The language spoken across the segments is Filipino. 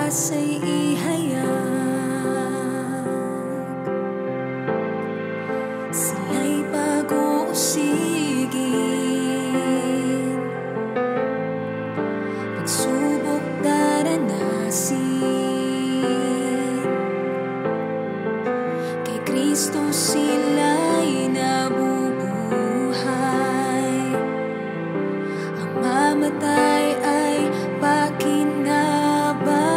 pag-asa'y ihayag, sila'y pag-uusigin, pagsubok daranasin, kay Kristo sila'y nabubuhay, ang mamatay ay pakinabang,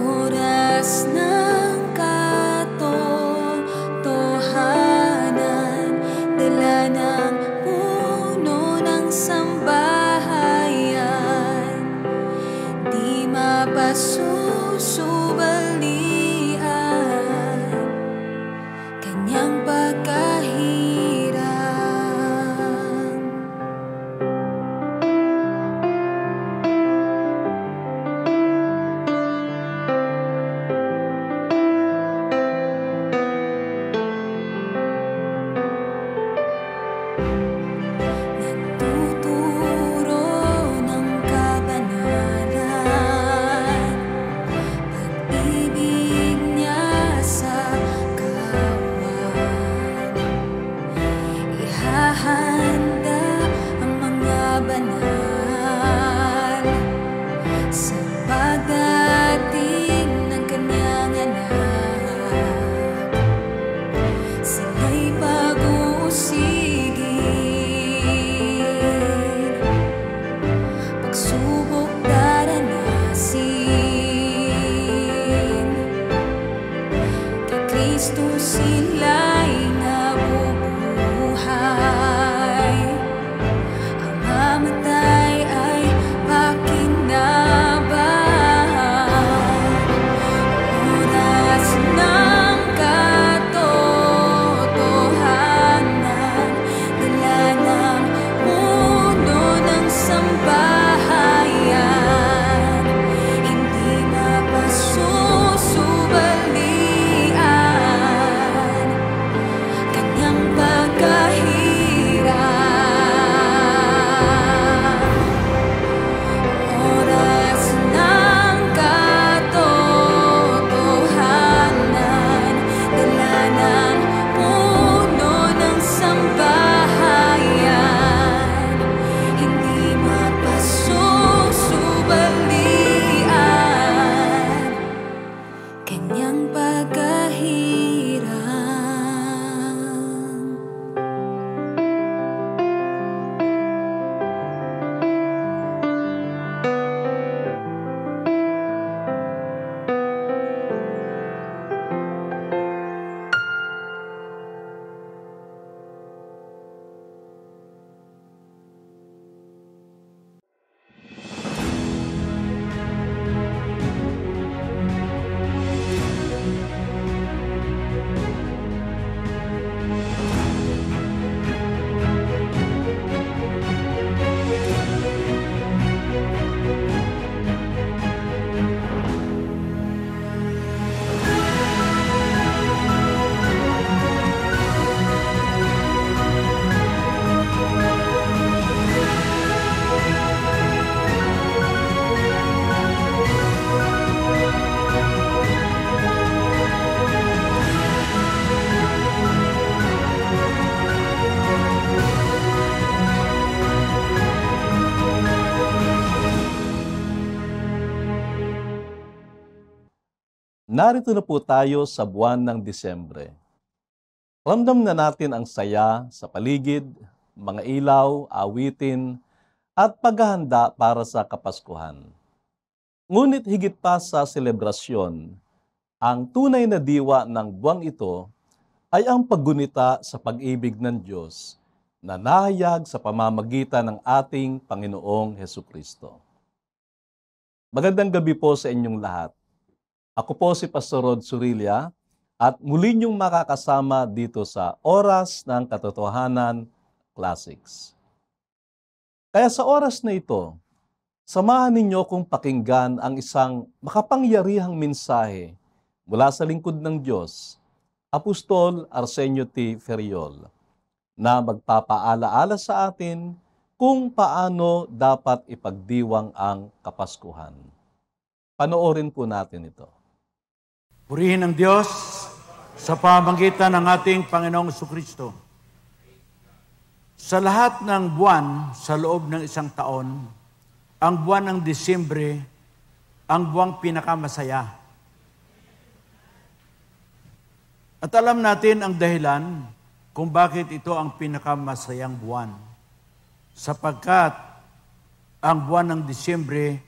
oras ng katotohanan, dala ng puno ng sambahayan, di mapasusubalian, kanyang pagkahirang. Nagtuturo ng kabanalan, pag-ibig niya sa kawan. Ihahanda ang mga banal sa pagdating ng kanyang anak. Sila'y pag-uusigin, pagsubok daranasin, kay Kristo sila'y nabubuhay, ang mamatay ay pakinabang, oras ng katotohanan, dala ng puno ng sambahayan, hindi mapasusubalian, kanyang pagkahirang. Oras ng katotohanan, dala ng puno ng sambahayan, hindi mapasusubalian, kanyang pagkahirang. Narito na po tayo sa buwan ng Disyembre. Ramdam na natin ang saya sa paligid, mga ilaw, awitin, at paghahanda para sa Kapaskuhan. Ngunit higit pa sa selebrasyon, ang tunay na diwa ng buwang ito ay ang paggunita sa pag-ibig ng Diyos na nahayag sa pamamagitan ng ating Panginoong Hesukristo. Magandang gabi po sa inyong lahat. Ako po si Pastor Rod Surilla at muli niyong makakasama dito sa Oras ng Katotohanan Classics. Kaya sa oras na ito, samahan ninyo kong pakinggan ang isang makapangyarihang mensahe mula sa lingkod ng Diyos, Apostol Arsenio T. Ferriol, na magpapaalaala sa atin kung paano dapat ipagdiwang ang Kapaskuhan. Panoorin po natin ito. Purihin ang Diyos sa pamamagitan ng ating Panginoong Jesucristo. Sa lahat ng buwan sa loob ng isang taon, ang buwan ng Disyembre, ang buwang pinakamasaya. At alam natin ang dahilan kung bakit ito ang pinakamasayang buwan. Sapagkat ang buwan ng Disyembre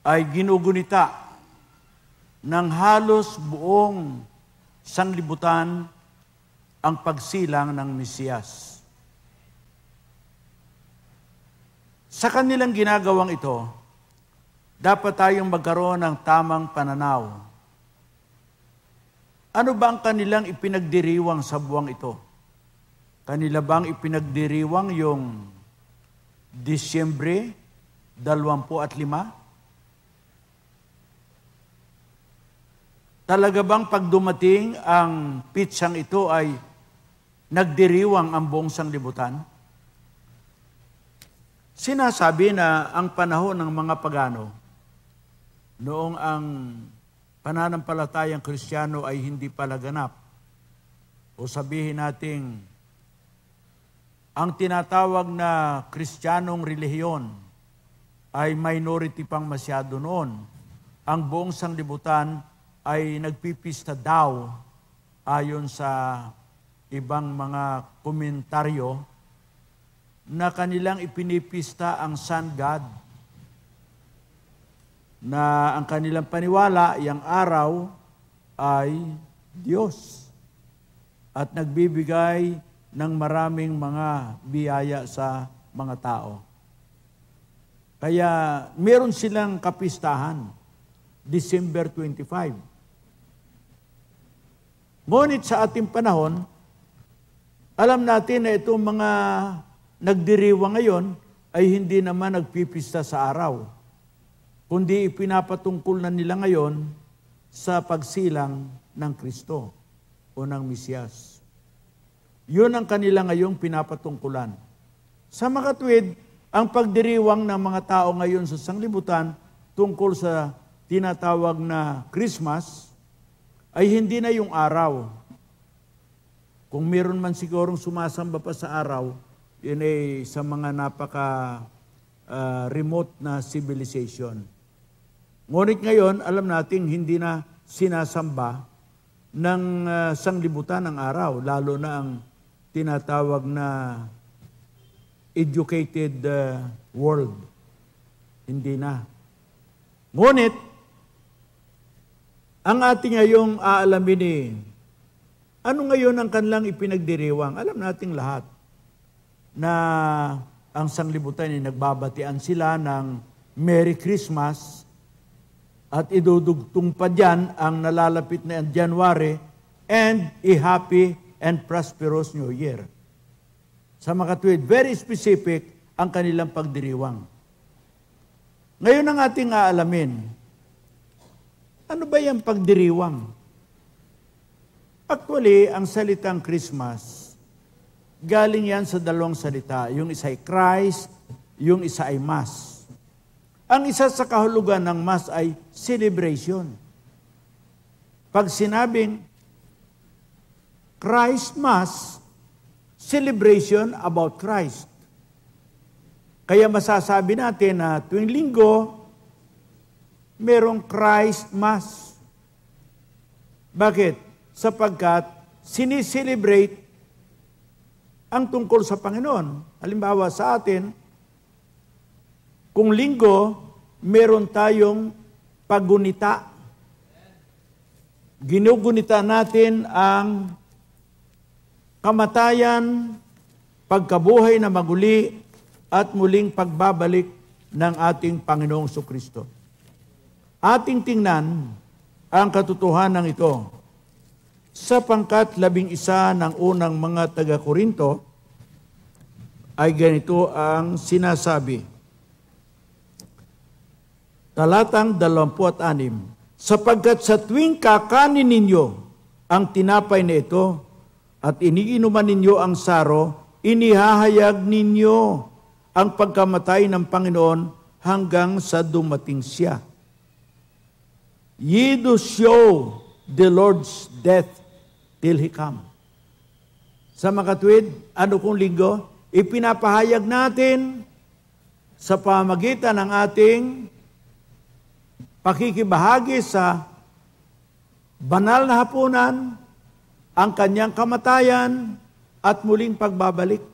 ay ginugunita ng halos buong sanglibutan ang pagsilang ng Mesiyas. Sa kanilang ginagawang ito, dapat tayong magkaroon ng tamang pananaw. Ano ba ang kanilang ipinagdiriwang sa buwang ito? Kanila bang ipinagdiriwang yung Disyembre 25? Talaga bang pag dumating ang pitsang ito ay nagdiriwang ang buong sanglibutan? Sinasabi na ang panahon ng mga pagano, noong ang pananampalatayang Kristiyano ay hindi palaganap, o sabihin nating ang tinatawag na Kristiyanong relihiyon ay minority pang masyado noon. Ang buong sanglibutan ay nagpipista daw ayon sa ibang mga komentaryo na kanilang ipinipista ang Sun God, na ang kanilang paniwala, yung araw ay Diyos at nagbibigay ng maraming mga biyaya sa mga tao. Kaya meron silang kapistahan, December 25. Ngunit sa ating panahon, alam natin na itong mga nagdiriwang ngayon ay hindi naman nagpipista sa araw, kundi ipinapatungkol na nila ngayon sa pagsilang ng Kristo o ng Mesiyas. Yun ang kanila ngayong pinapatungkulan. Sa makatwid, ang pagdiriwang ng mga tao ngayon sa sanglibutan tungkol sa tinatawag na Christmas ay hindi na yung araw. Kung meron man sigurong sumasamba pa sa araw, yun ay sa mga remote na civilization. Ngunit ngayon, alam nating hindi na sinasamba ng sanglibutan ng araw, lalo na ang tinatawag na educated world. Hindi na. Ngunit, ang ating ngayong aalamin ano ngayon ang kanilang ipinagdiriwang? Alam nating lahat na ang sanglibutan ay nagbabatian sila ng Merry Christmas at idudugtong pa dyan ang nalalapit na January and a happy and prosperous New Year. Sa makatwid, very specific ang kanilang pagdiriwang. Ngayon ang ating aalamin, ano ba yung pagdiriwang? Actually, ang salitang Christmas, galing yan sa dalawang salita. Yung isa ay Christ, yung isa ay Mass. Ang isa sa kahulugan ng Mass ay celebration. Pag sinabing Christ Mass, celebration about Christ. Kaya masasabi natin na tuwing linggo, merong Christ Mass. Bakit? Sapagkat siniselebrate ang tungkol sa Panginoon. Halimbawa sa atin, kung linggo, meron tayong paggunita. Ginugunita natin ang kamatayan, pagkabuhay na maguli, at muling pagbabalik ng ating Panginoong Jesucristo. Ating tingnan ang katotohanan ito. Sa pangkat 11 ng unang mga taga-Korinto, ay ganito ang sinasabi. Talatang 26, sapagkat sa tuwing kakanin ninyo ang tinapay na ito at iniinuman ninyo ang saro, inihahayag ninyo ang pagkamatay ng Panginoon hanggang sa dumating siya. Ye do show the Lord's death till He come. Sa makatwid, ano kung linggo? Ipinapahayag natin sa pamagitan ng ating pakikibahagi sa banal na hapunan ang kanyang kamatayan at muling pagbabalik.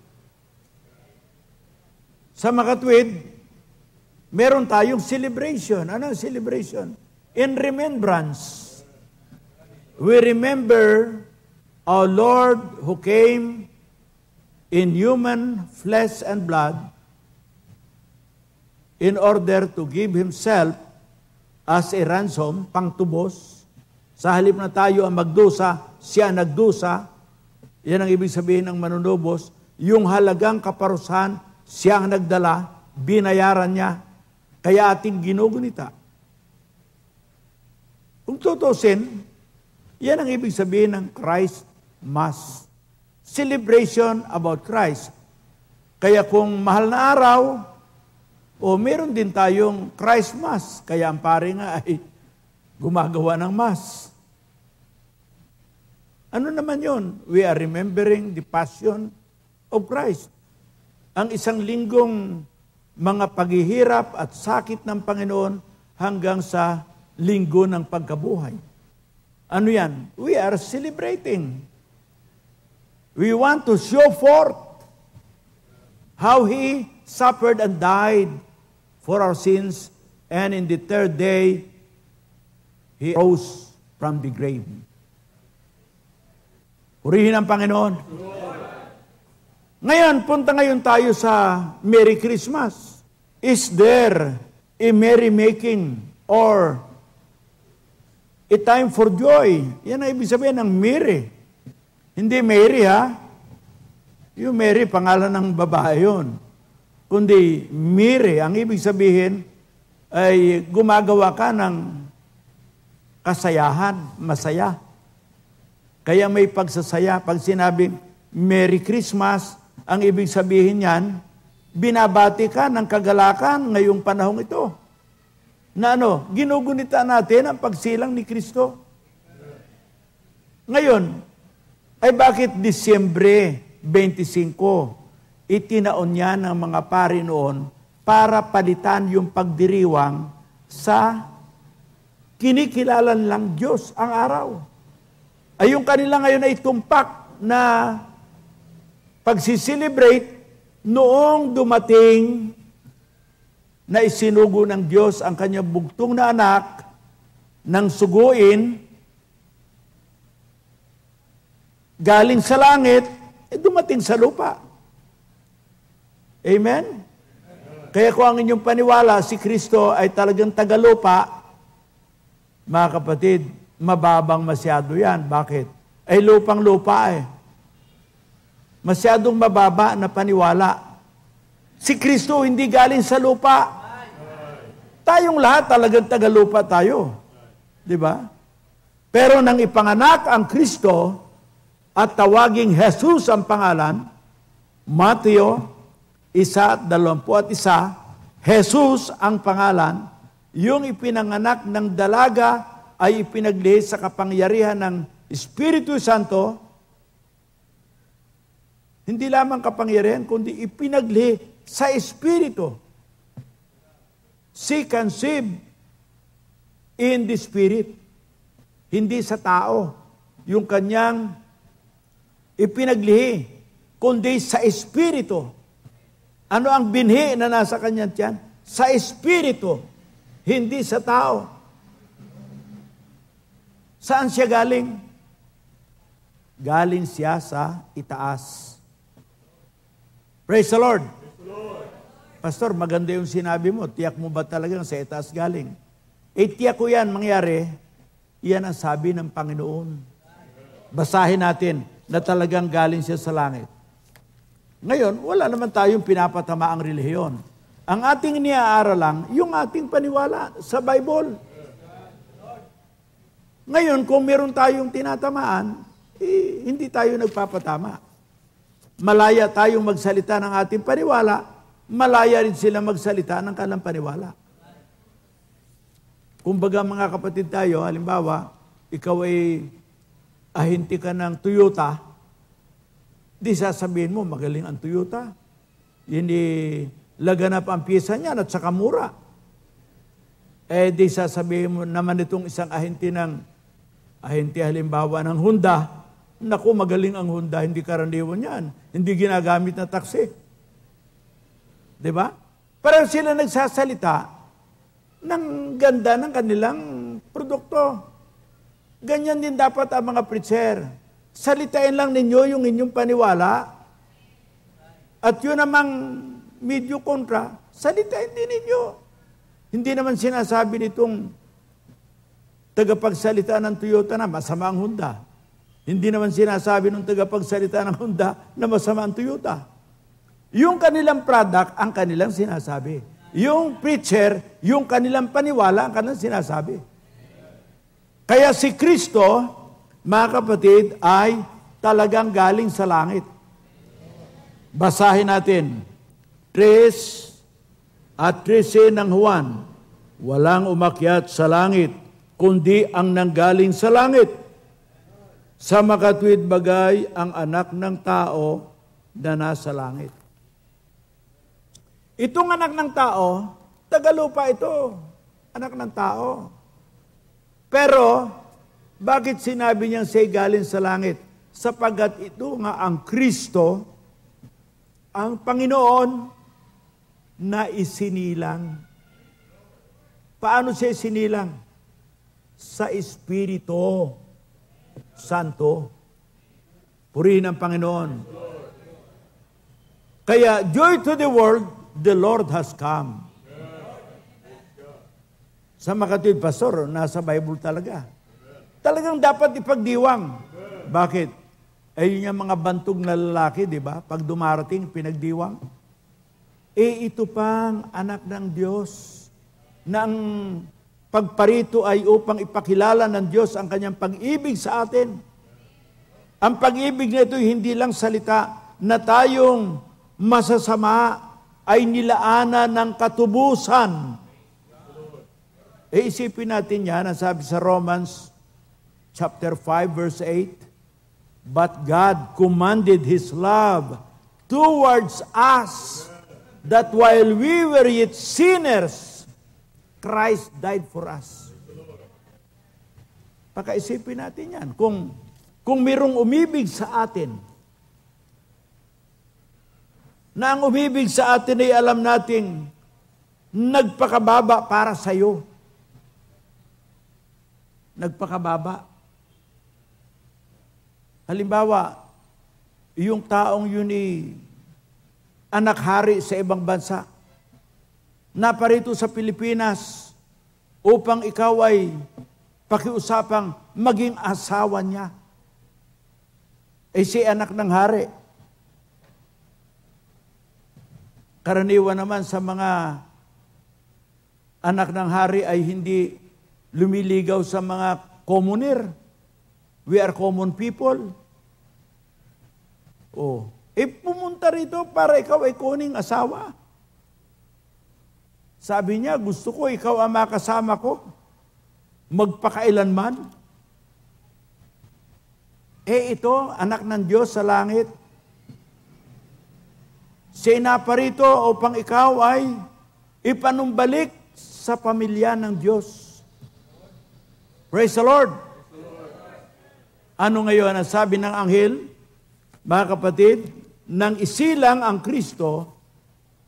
Sa makatwid, meron tayong celebration. Ano ang celebration? In remembrance. We remember our Lord who came in human flesh and blood in order to give Himself as a ransom, pangtubos. Sa halip na tayo ang magdusa, siya nagdusa. Yan ang ibig sabihin ng manunubos. Yung halagang kaparusahan, siya ang nagdala, binayaran niya, kaya ating ginugunita. Kung tutusin, yan ang ibig sabihin ng Christ Mass. Celebration about Christ. Kaya kung mahal na araw, meron din tayong Christ Mass. Kaya ang pare nga ay gumagawa ng Mass. Ano naman yon? We are remembering the passion of Christ. Ang isang linggong mga paghihirap at sakit ng Panginoon hanggang sa linggo ng pagkabuhay. Ano yan? We are celebrating. We want to show forth how He suffered and died for our sins, and in the third day, He rose from the grave. Purihin ang Panginoon. Ngayon, punta ngayon tayo sa Merry Christmas. Is there a merrymaking or a time for joy? Yan ang ibig sabihin ng Mary. Hindi Mary, ha? Yung Mary, pangalan ng babae yun. Kundi Mary, ang ibig sabihin ay gumagawa ka ng kasayahan, masaya. Kaya may pagsasaya. Pag sinabing Merry Christmas, ang ibig sabihin yan, binabati ka ng kagalakan ngayong panahong ito. Na ginugunita natin ang pagsilang ni Kristo. Ngayon, ay bakit Disyembre 25, itinaon niya ng mga pari noon para palitan yung pagdiriwang sa kinikilalan lang Diyos ang araw. Ay yung kanila ngayon ay tumpak na pagsiselebrate noong dumating na isinugo ng Diyos ang kanyang bugtong na anak ng suguin galing sa langit, dumating sa lupa. Amen? Kaya kung ang inyong paniwala, si Kristo ay talagang tagalupa, mga kapatid, mababang masyado yan. Bakit? Ay lupang-lupa eh. Masyadong mababa na paniwala. Si Kristo hindi galing sa lupa. Tayong lahat talagang tagalupa tayo. Di ba? Pero nang ipanganak ang Kristo at tawaging Jesus ang pangalan, Mateo 1:21, Jesus ang pangalan, yung ipinanganak ng dalaga ay ipinaglihi sa kapangyarihan ng Espiritu Santo. Hindi lamang kapangyarihan, kundi ipinaglihi sa Espiritu. She conceived in the Spirit. Hindi sa tao. Yung kanyang ipinaglihi, kundi sa Espiritu. Ano ang binhi na nasa kanyang tiyan? Sa Espiritu, hindi sa tao. Saan siya galing? Galing siya sa itaas. Praise the Lord. Pastor, maganda yung sinabi mo. Tiyak mo ba talagang sa itaas galing? Tiyak ko yan mangyari. Yan ang sabi ng Panginoon. Basahin natin na talagang galing siya sa langit. Ngayon, wala naman tayong pinapatamaang relihiyon. Ang ating iniaaral lang, yung ating paniwala sa Bible. Ngayon, kung meron tayong tinatamaan, hindi tayo nagpapatama. Malaya tayong magsalita ng ating paniwala, malaya rin sila magsalita ng kanilang paniwala. Kumbaga mga kapatid tayo, halimbawa, ikaw ay ahinti ka ng Toyota, di sasabihin mo, magaling ang Toyota. Hindi laganap ang pyesa niyan at saka mura. Di sasabihin mo naman itong isang ahinti halimbawa ng Honda, naku, magaling ang Honda, hindi karaniwan yan. Hindi ginagamit na taksi. Diba? Parang sila nagsasalita ng ganda ng kanilang produkto. Ganyan din dapat ang mga preacher. Salitain lang ninyo yung inyong paniwala. At yun namang medyo kontra, salitain din ninyo. Hindi naman sinasabi nitong tagapagsalita ng Toyota na masama ang Honda. Hindi naman sinasabi ng tagapagsalita ng Honda na masama ang Toyota. Yung kanilang product, ang kanilang sinasabi. Yung preacher, yung kanilang paniwala, ang kanilang sinasabi. Kaya si Kristo, mga kapatid, ay talagang galing sa langit. Basahin natin. 3 at 13 ng Juan. Walang umakyat sa langit, kundi ang nanggaling sa langit. Sa makatuwid bagay ang anak ng tao na nasa langit. Itong anak ng tao, tagalupa ito. Anak ng tao. Pero, bakit sinabi niyang siya'y galing sa langit? Sapagkat ito nga ang Kristo, ang Panginoon, na isinilang. Paano siya isinilang? Sa Espiritu Santo. Purihin ang Panginoon. Kaya, joy to the world, the Lord has come. Sa makatid, Pastor, nasa Bible talaga. Talagang dapat ipagdiwang. Bakit? Ayun yung mga bantog na lalaki, di ba? Pag dumarating, pinagdiwang. Ito pang anak ng Diyos na ang pagparito ay upang ipakilala ng Diyos ang kanyang pag-ibig sa atin. Ang pag-ibig nito hindi lang salita na tayong masasama ay nilaanan ng katubusan. Isipin natin yan, ang sabi sa Romans chapter 5 verse 8, but God commanded His love towards us, that while we were yet sinners, Christ died for us. Pakaisipin natin yan. Kung mayroong umibig sa atin, na ang umibig sa atin ay alam nating nagpakababa para sa iyo. Nagpakababa. Halimbawa, yung taong yun ay anak hari sa ibang bansa, naparito sa Pilipinas upang ikaw ay pakiusapang maging asawa niya. Si anak ng hari. Karaniwan naman sa mga anak ng hari ay hindi lumiligaw sa mga commoner. We are common people. Pumunta rito para ikaw ay kuning asawa. Sabi niya, gusto ko ikaw ang makasama ko. Magpakailanman. Ito, anak ng Diyos sa langit. Siya naparito upang ikaw ay ipanumbalik sa pamilya ng Diyos. Praise the Lord. Ano ngayon ang sabi ng anghel? Mga kapatid, nang isilang ang Kristo,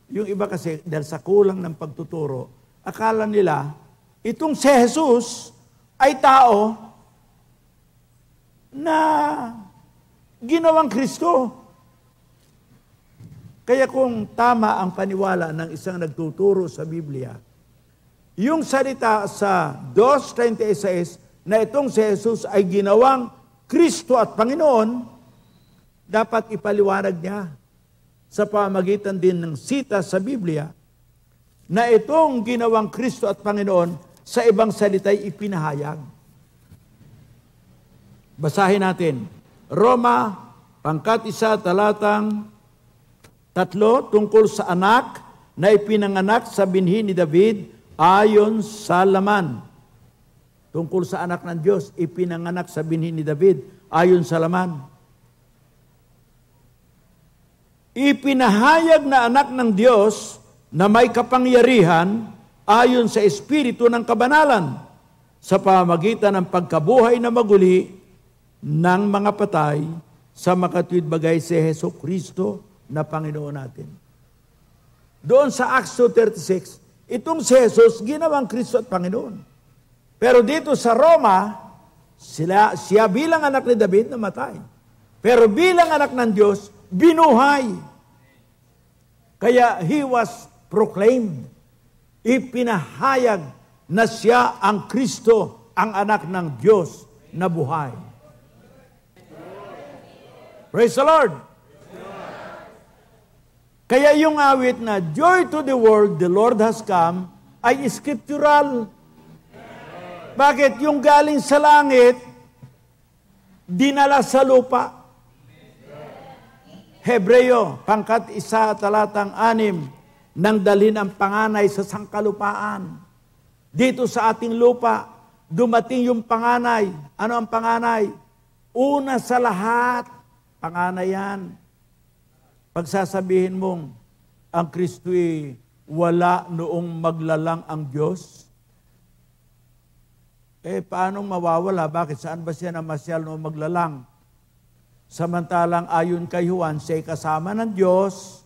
yung iba kasi dahil sa kulang ng pagtuturo, akala nila, itong si Jesus ay tao na ginawang Kristo. Kaya kung tama ang paniwala ng isang nagtuturo sa Biblia, yung salita sa 2:36 na itong si Jesus ay ginawang Kristo at Panginoon, dapat ipaliwanag niya sa pamagitan din ng sita sa Biblia na itong ginawang Kristo at Panginoon sa ibang salita'y ipinahayag. Basahin natin. Roma, pangkat 1, talatang 3, tungkol sa anak na ipinanganak sa binhi ni David ayon sa laman. Tungkol sa anak ng Diyos, ipinanganak sa binhi ni David ayon sa laman. Ipinahayag na anak ng Diyos na may kapangyarihan ayon sa Espiritu ng kabanalan sa pamamagitan ng pagkabuhay na maguli ng mga patay sa makatuwid bagay si Hesus Kristo na Panginoon natin. Doon sa Acts 2:36, itong si Jesus ginawang Kristo at Panginoon. Pero dito sa Roma, siya bilang anak ni David namatay. Pero bilang anak ng Diyos, binuhay. Kaya he was proclaimed. Ipinahayag na siya ang Kristo, ang anak ng Diyos na buhay. Praise the Lord! Kaya yung awit na, Joy to the world, the Lord has come, ay scriptural. Bakit? Yung galing sa langit, dinala sa lupa. Hebreo, pangkat 1, talatang 6, nang dalhin ang panganay sa sangkalupaan. Dito sa ating lupa, dumating yung panganay. Ano ang panganay? Una sa lahat, panganay yan. Pagsasabihin mong, ang Kristo'y wala noong maglalang ang Diyos, paano mawawala? Bakit? Saan ba siya namasyal noong maglalang? Samantalang ayon kay Juan, siya'y kasama ng Diyos,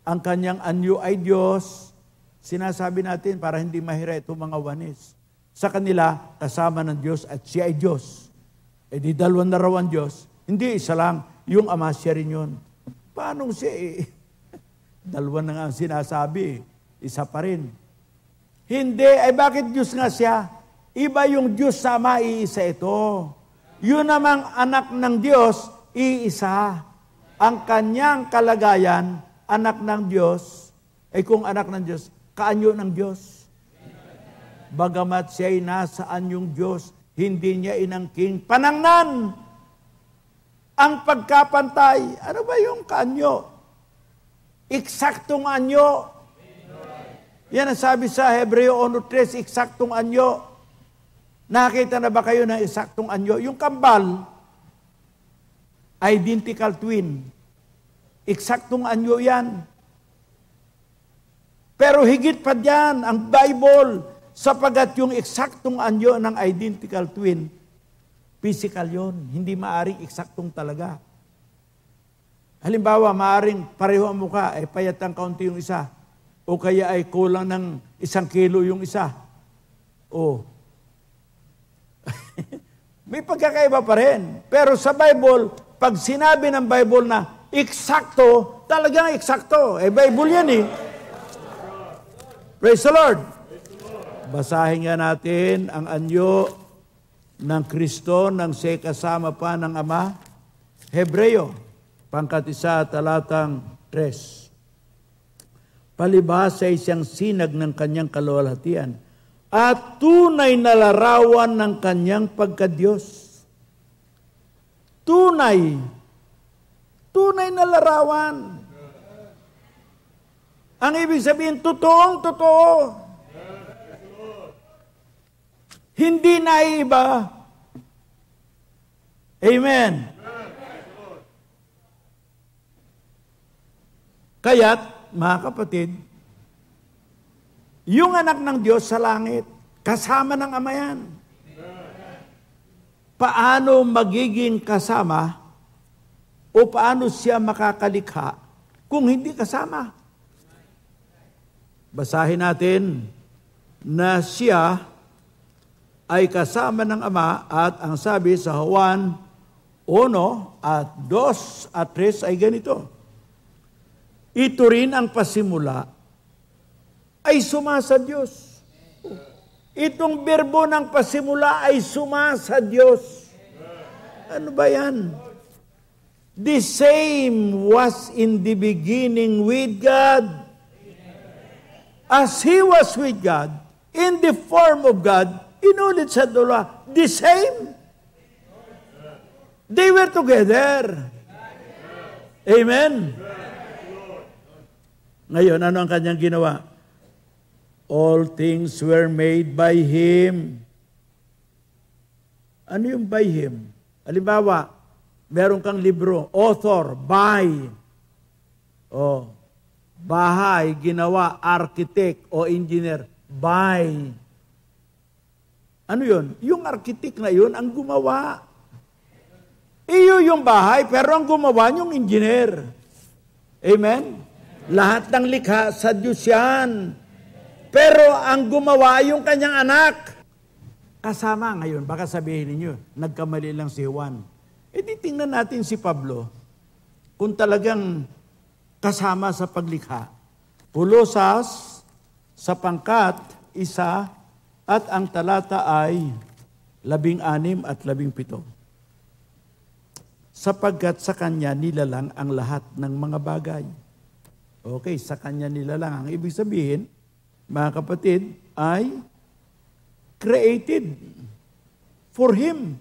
ang kanyang anyo ay Diyos. Sinasabi natin para hindi mahira itong mga wanis. Sa kanila, kasama ng Diyos at siya ay Diyos. Di dalawang na raw ang Diyos. Hindi isa lang, yung Ama siya rin yun. Paano siya dalawa na nga ang sinasabi, isa pa rin. Hindi, bakit Diyos nga siya? Iba yung Diyos sa Ama, iisa ito. Yun namang anak ng Diyos, iisa. Ang kanyang kalagayan, anak ng Diyos, kung anak ng Diyos, kaanyo ng Diyos. Bagamat siya'y nasa anyong Diyos, hindi niya inangking panangnan ang pagkapantay. Ano ba yung kaanyo? Eksaktong anyo. Yan ang sabi sa Hebreo 1:3, eksaktong anyo. Nakita na ba kayo ng eksaktong anyo? Yung kambal, identical twin. Eksaktong anyo yan. Pero higit pa dyan, ang Bible, sapagat yung eksaktong anyo ng identical twin, physical yon, hindi maaring eksaktong talaga. Halimbawa, maaring pareho ang mukha, payat ang kaunti yung isa, o kaya ay kulang ng 1 kilo yung isa. May pagkakaiba pa rin. Pero sa Bible, pag sinabi ng Bible na eksakto, talagang eksakto. Bible yan Praise the Lord. Basahin nga natin ang anyo ng Kristo nang siya kasama pa ng Ama. Hebreo, pangkat 1, talatang 3. Palibhas ay siyang sinag ng kanyang kaluwalhatian at tunay na larawan ng kanyang pagkadiyos. Tunay na larawan. Ang ibig sabihin, totoo. Hindi naiiba. Amen. Kaya't, mga kapatid, yung anak ng Diyos sa langit, kasama ng Ama yan. Paano magiging kasama o paano siya makakalikha kung hindi kasama? Basahin natin na siya ay kasama ng Ama at ang sabi sa Juan 1 at 2 at 3 ay ganito. Ito rin ang pasimula ay suma sa Diyos. Itong berbo ng pasimula ay suma sa Diyos. Ano ba yan? The same was in the beginning with God. As He was with God, in the form of God, inulit sa dula, the same. They were together. Amen. Ngayon, ano ang kanyang ginawa? All things were made by Him. Ano yung by Him? Halimbawa, meron kang libro, author, by. O, bahay, ginawa, architect o engineer, by. Ano yun? Yung architect na yun, ang gumawa. Iyo yung bahay, pero ang gumawa yung engineer. Amen? Lahat ng likha sa Diyos yan. Pero ang gumawa yung kanyang anak. Kasama ngayon, baka sabihin ninyo, nagkamali lang si Juan. E di tingnan natin si Pablo, kung talagang kasama sa paglikha. Pulosas, sa pangkat, 1, at ang talata ay 16 at 17. Sapagkat sa Kanya nilalang ang lahat ng mga bagay. Okay, sa Kanya nilalang. Ang ibig sabihin, mga kapatid, ay created for Him,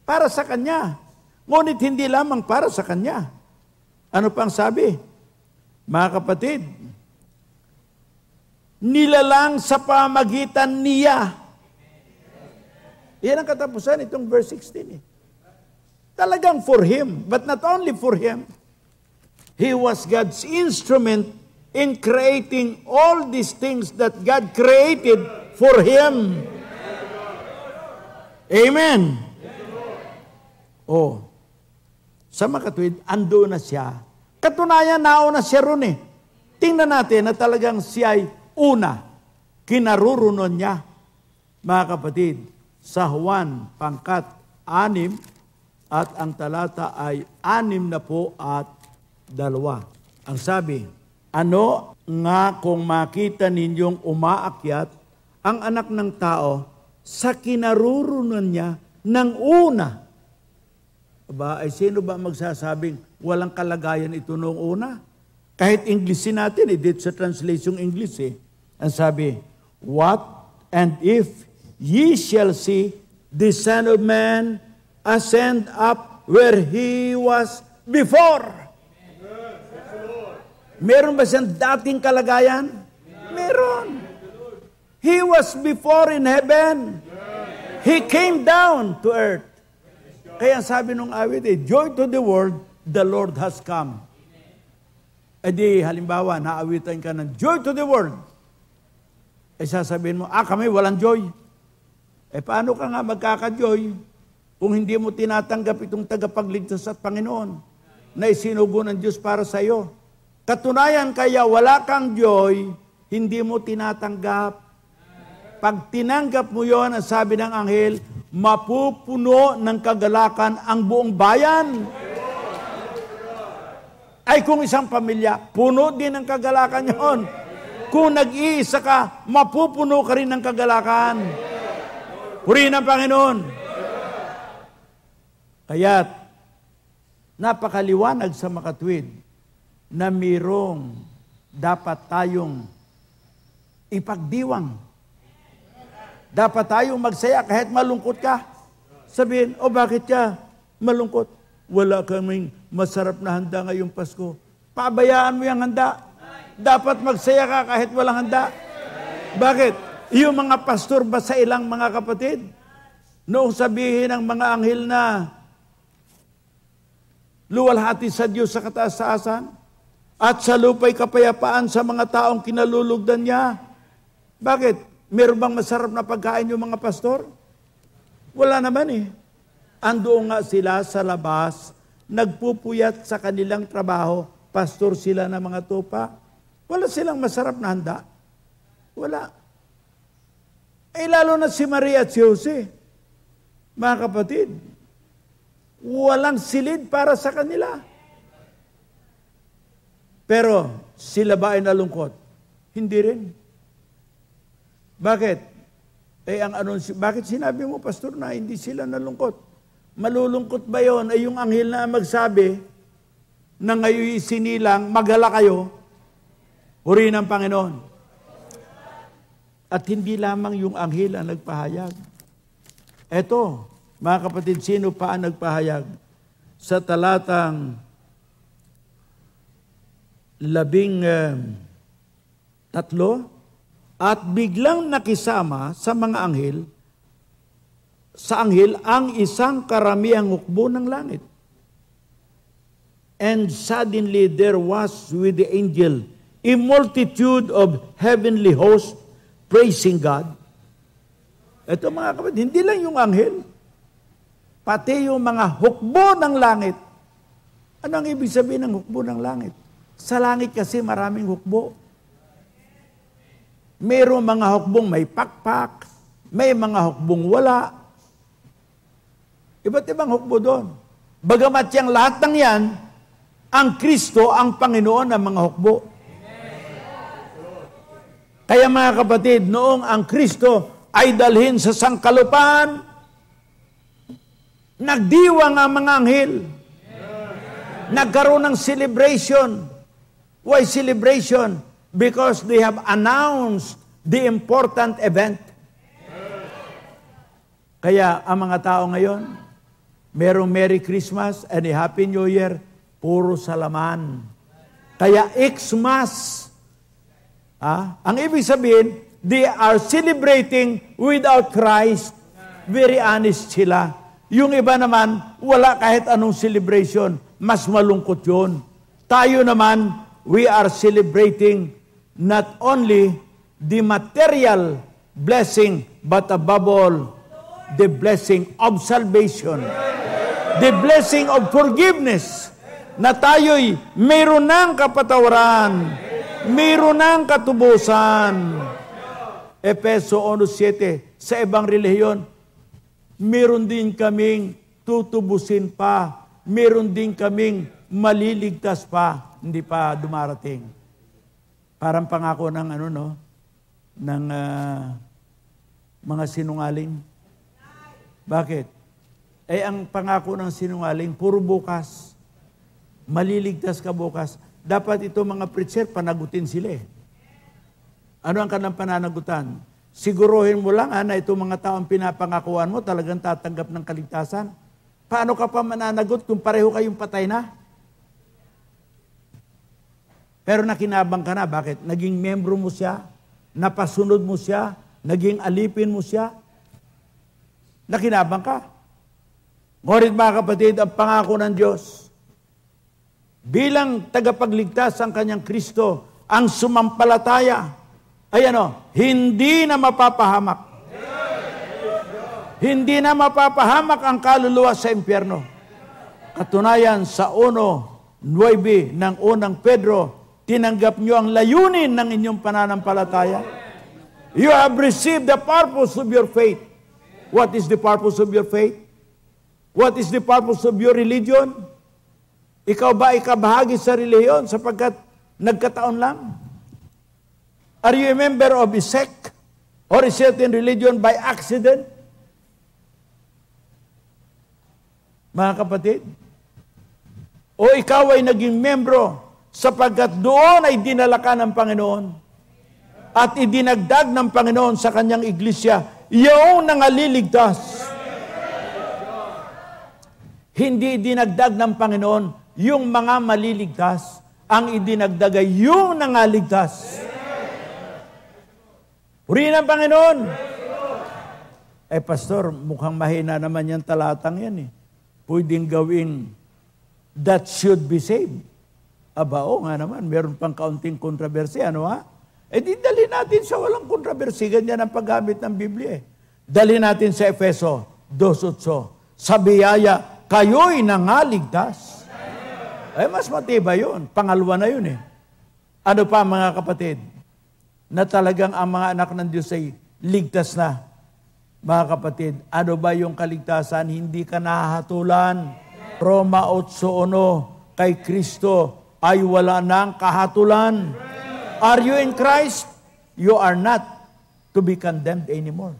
para sa Kanya. Ngunit hindi lamang para sa Kanya. Ano pang sabi? Mga kapatid, nilalang sa pamagitan niya. Yan ang katapusan itong verse 16. Talagang for Him, but not only for Him. He was God's instrument in creating all these things that God created for Him. Amen. Oh, sa makatwid, ando na siya. Katunayan, nauna siya ron eh. Tingnan natin na talagang siya ay una. Kinarurunon niya. Mga kapatid, sa Juan, pangkat 6, at ang talata ay 62. Ang sabi, ano nga kung makita ninyong umaakyat ang anak ng tao sa kinarurunan niya ng una? Aba, ay sino ba magsasabing walang kalagayan ito noong una? Kahit Englishin natin, dito sa translation English ang sabi, what and if ye shall see the Son of Man ascend up where He was before. Meron ba siyang dating kalagayan? Meron. He was before in heaven. He came down to earth. Kaya sabi nung awit, joy to the world, the Lord has come. E di, halimbawa, naawitan ka ng joy to the world. E sasabihin mo, kami walang joy. E paano ka nga magkaka-joy kung hindi mo tinatanggap itong tagapagligtas at Panginoon na isinugo ng Diyos para sa iyo? Katunayan, kaya wala kang joy, hindi mo tinatanggap. Pag tinanggap mo yon, ang sabi ng anghel, mapupuno ng kagalakan ang buong bayan. Ay kung isang pamilya, puno din ng kagalakan yon. Kung nag-iisa ka, mapupuno ka rin ng kagalakan. Purihin ang Panginoon. Kaya't, napakaliwanag sa makatwid na mayroong dapat tayong ipagdiwang. Dapat tayong magsaya kahit malungkot ka. Sabihin, bakit ka malungkot? Wala kaming masarap na handa ngayong Pasko. Pabayaan mo yung handa. Dapat magsaya ka kahit walang handa. Bakit? Yung mga pastor ba sa ilang mga kapatid? Noong sabihin ng mga anghel na luwalhati sa Diyos sa kataas-taasan at sa lupa'y kapayapaan sa mga taong kinalulugdan niya. Bakit? Meron bang masarap na pagkain yung mga pastor? Wala naman Andoon nga sila sa labas, nagpupuyat sa kanilang trabaho, pastor sila ng mga tupa. Wala silang masarap na handa. Wala. Lalo na si Maria at si Jose. Mga kapatid, walang silid para sa kanila. Pero sila ba ay nalungkot? Hindi rin. Bakit? Bakit sinabi mo, pastor, na hindi sila nalungkot? Malulungkot ba yon? Yung anghel na magsabi na ngayon sinilang, maghala kayo, purihin ang Panginoon. At hindi lamang yung anghel ang nagpahayag. Eto, mga kapatid, sino pa ang nagpahayag? Sa talatang 17, 3, at biglang nakisama sa mga anghel, ang isang karamihang hukbo ng langit. And suddenly there was with the angel a multitude of heavenly hosts praising God. Ito mga kapatid, hindi lang yung anghel, pati yung mga hukbo ng langit. Ano ang ibig sabihin ng hukbo ng langit? Sa langit kasi maraming hukbo. Mayroong mga hukbong may pakpak, may mga hukbong wala. Iba't ibang hukbo doon. Bagamat yung lahat ng yan, ang Kristo ang Panginoon ng mga hukbo. Kaya mga kapatid, noong ang Kristo ay dalhin sa sangkalupaan, nagdiwang ang mga anghel. Nagkaroon ng celebration. Why celebration? Because they have announced the important event. Kaya ang mga tao ngayon, merong Merry Christmas and a Happy New Year, puro salaman. Kaya Xmas. Ang ibig sabihin, they are celebrating without Christ. Very honest sila. Yung iba naman, wala kahit anong celebration. Mas malungkot yun. Tayo naman, we are celebrating not only the material blessing, but above all, the blessing of salvation. The blessing of forgiveness. Na tayo'y mayroon ng kapatawaran. Mayroon ng katubusan. Efeso 1:7, sa ibang relihiyon, meron din kaming tutubusin pa. Meron din kaming maliligtas pa. Hindi pa dumarating. Parang pangako ng ng mga sinungaling. Bakit? Ang pangako ng sinungaling, puro bukas. Maliligtas ka bukas. Dapat ito mga preacher, panagutin sila eh. Ano ang kanilang pananagutan? Siguruhin mo lang na itong mga taong pinapangakuan mo talagang tatanggap ng kaligtasan. Paano ka pa mananagot kung pareho kayong patay na? Pero nakinabang ka na. Bakit? Naging membro mo siya, napasunod mo siya, naging alipin mo siya. Nakinabang ka. Ngunit mga kapatid, ang pangako ng Diyos, bilang tagapagligtas ang kanyang Kristo, ang sumampalataya, hindi na mapapahamak. Hindi na mapapahamak ang kaluluwa sa impyerno. Katunayan sa 1:9 ng unang Pedro, tinanggap nyo ang layunin ng inyong pananampalataya. You have received the purpose of your faith. What is the purpose of your faith? What is the purpose of your religion? Ikaw ba ikabahagi sa reliyon sapagkat nagkataon lang? Are you a member of a sect or a certain religion by accident? Mga kapatid, o ikaw ay naging membro sapagkat doon ay dinala ka ng Panginoon at idinagdag ng Panginoon sa kanyang iglesia yung nangaliligtas. Hindi dinagdag ng Panginoon yung mga maliligtas, ang idinagdag ay yung nangaligtas. Purihin ang Panginoon. Pastor, mukhang mahina naman yung talatang yan eh. Pwedeng gawing that should be saved. Oo nga naman, meron pang kaunting kontrobersi, di dali natin sa walang kontrobersi, ganyan ang paggamit ng Biblia eh. Dali natin sa Efeso 2:8, sa biyaya, kayo'y nangaligtas. Mas matibay yun. Pangalawa na yun eh. Ano pa mga kapatid? Na talagang ang mga anak ng Diyos ay ligtas na. Mga kapatid, ano ba yung kaligtasan? Hindi ka nahahatulan. Roma 8:1, kay Kristo ay wala nang kahatulan. Are you in Christ? You are not to be condemned anymore.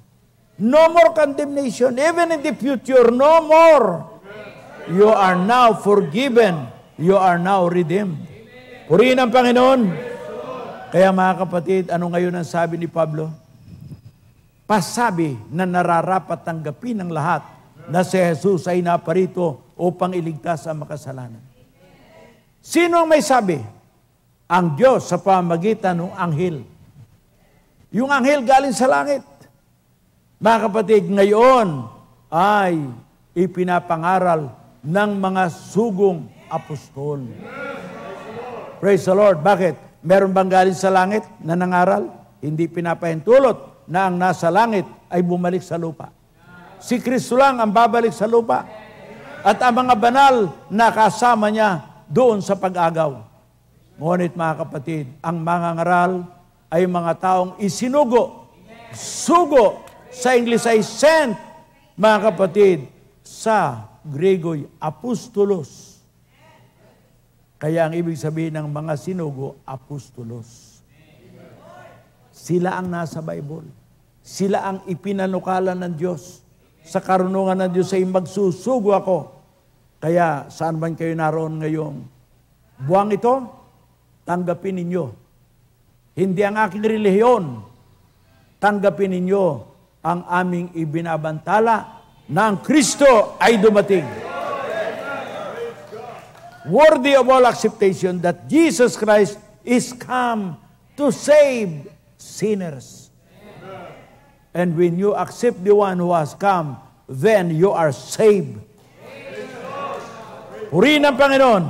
No more condemnation. Even in the future, no more. You are now forgiven. You are now redeemed. Purihin ang Panginoon. Kaya mga kapatid, ano ngayon ang sabi ni Pablo? Pasabi na nararapat tanggapin ng lahat na si Jesus ay naparito upang iligtas ang makasalanan. Sino ang may sabi? Ang Diyos sa pamagitan ng anghel. Yung anghel galing sa langit. Mga kapatid, ngayon ay ipinapangaral ng mga sugong apostol. Praise the Lord. Bakit? Meron bang galing sa langit na nangaral? Hindi pinapahintulot na ang nasa langit ay bumalik sa lupa. Si Kristo lang ang babalik sa lupa. At ang mga banal na kasama niya doon sa pag-agaw. Ngunit mga kapatid, ang mangangaral ay mga taong isinugo. Sugo, sa English ay sent, mga kapatid, sa Grego'y apostolos. Kaya ang ibig sabihin ng mga sinugo, apostolos. Sila ang nasa Bible. Sila ang ipinanukalan ng Diyos. Sa karunungan ng Diyos ay magsusugo ako. Kaya saan man kayo naroon ngayong buwang ito, tanggapin ninyo. Hindi ang aking relihiyon. Tanggapin ninyo ang aming ibinabantala na ang Kristo ay dumating. Worthy of all acceptation that Jesus Christ is come to save sinners. And when you accept the one who has come, then you are saved. Purihin ang Panginoon.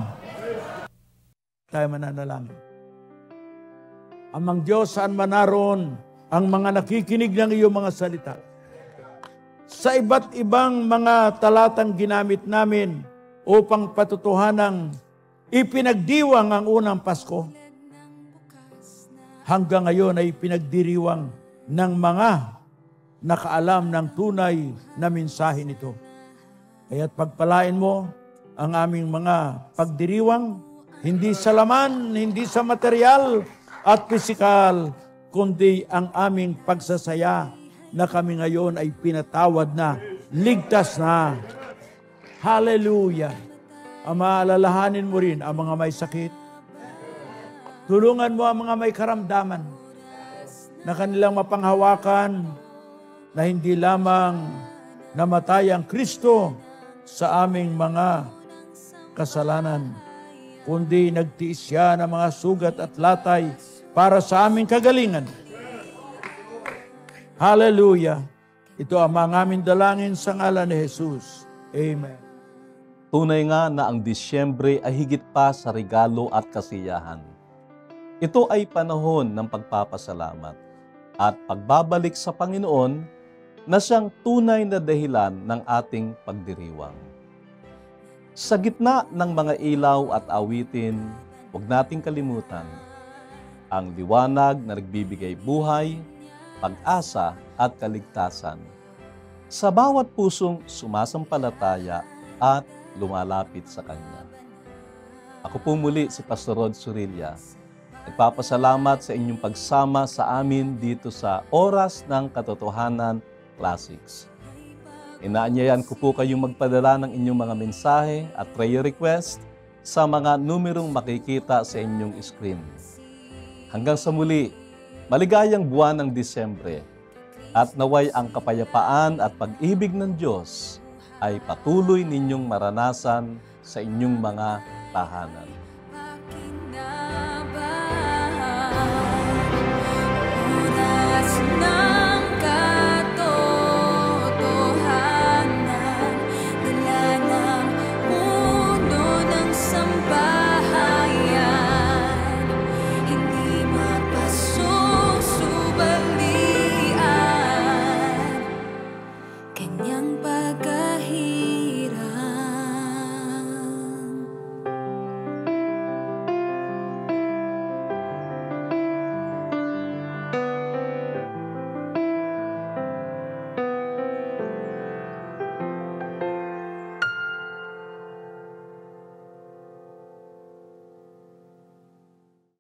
Tayo mananalangin. Amang Diyos, saan man naroon ang mga nakikinig ng iyong mga salita. Sa iba't ibang mga talatang ginamit namin upang patutuhanang ipinagdiwang ang unang Pasko. Hanggang ngayon ay pinagdiriwang ng mga nakaalam ng tunay na mensahe nito. Kaya't pagpalain mo ang aming mga pagdiriwang, hindi sa laman, hindi sa material at pisikal, kundi ang aming pagsasaya na kami ngayon ay pinatawad na, ligtas na. Hallelujah! Ama, alalahanin mo rin ang mga may sakit. Tulungan mo ang mga may karamdaman na kanilang mapanghawakan na hindi lamang namatay ang Kristo sa aming mga kasalanan, kundi nagtiis siya ng mga sugat at latay para sa aming kagalingan. Hallelujah! Ito ang mga aming dalangin sa ngalan ni Jesus. Amen. Tunay nga na ang Disyembre ay higit pa sa regalo at kasiyahan. Ito ay panahon ng pagpapasalamat at pagbabalik sa Panginoon na siyang tunay na dahilan ng ating pagdiriwang. Sa gitna ng mga ilaw at awitin, huwag nating kalimutan ang liwanag na nagbibigay buhay, pag-asa at kaligtasan sa bawat pusong sumasampalataya at lumalapit sa Kanya. Ako po muli si Pastor Rod Surilla. Nagpapasalamat sa inyong pagsama sa amin dito sa Oras ng Katotohanan Classics. Inaanyayan ko po kayong magpadala ng inyong mga mensahe at prayer request sa mga numerong makikita sa inyong screen. Hanggang sa muli, maligayang buwan ng Disyembre at naway ang kapayapaan at pag-ibig ng Diyos ay patuloy ninyong maranasan sa inyong mga tahanan.